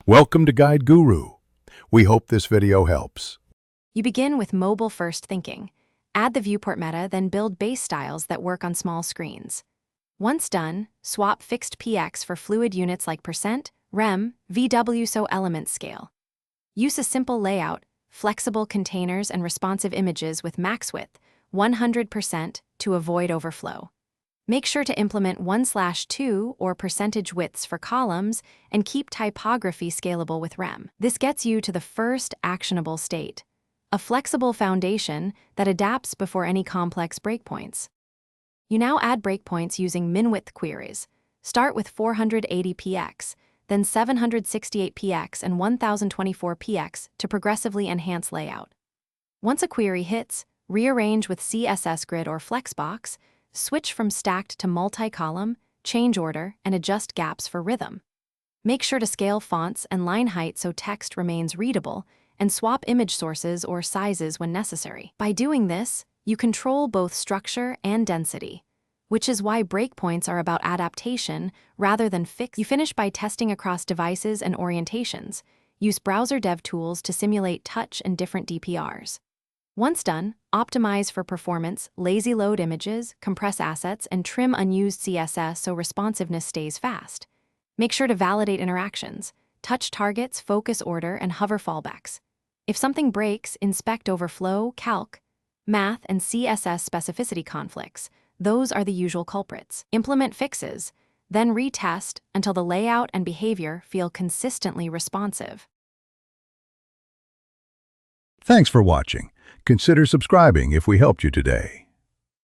Welcome to Guide Guru. We hope this video helps. You begin with mobile-first thinking. Add the viewport meta, then build base styles that work on small screens. Once done, swap fixed px for fluid units like %, rem, VW so element scale. Use a simple layout, flexible containers and responsive images with max width, 100% to avoid overflow. Make sure to implement 1/2 or percentage widths for columns and keep typography scalable with rem. This gets you to the first actionable state, a flexible foundation that adapts before any complex breakpoints. You now add breakpoints using min-width queries. Start with 480 px, then 768 px and 1024 px to progressively enhance layout. Once a query hits, rearrange with CSS Grid or Flexbox, switch from stacked to multi-column, change order, and adjust gaps for rhythm. Make sure to scale fonts and line height so text remains readable, and swap image sources or sizes when necessary. By doing this, you control both structure and density, which is why breakpoints are about adaptation rather than fix. You finish by testing across devices and orientations. Use browser dev tools to simulate touch and different DPRs. Once done, optimize for performance, lazy load images, compress assets, and trim unused CSS so responsiveness stays fast. Make sure to validate interactions, touch targets, focus order, and hover fallbacks. If something breaks, inspect overflow, calc, math, and CSS specificity conflicts. Those are the usual culprits. Implement fixes, then retest until the layout and behavior feel consistently responsive. Thanks for watching. Consider subscribing if we helped you today.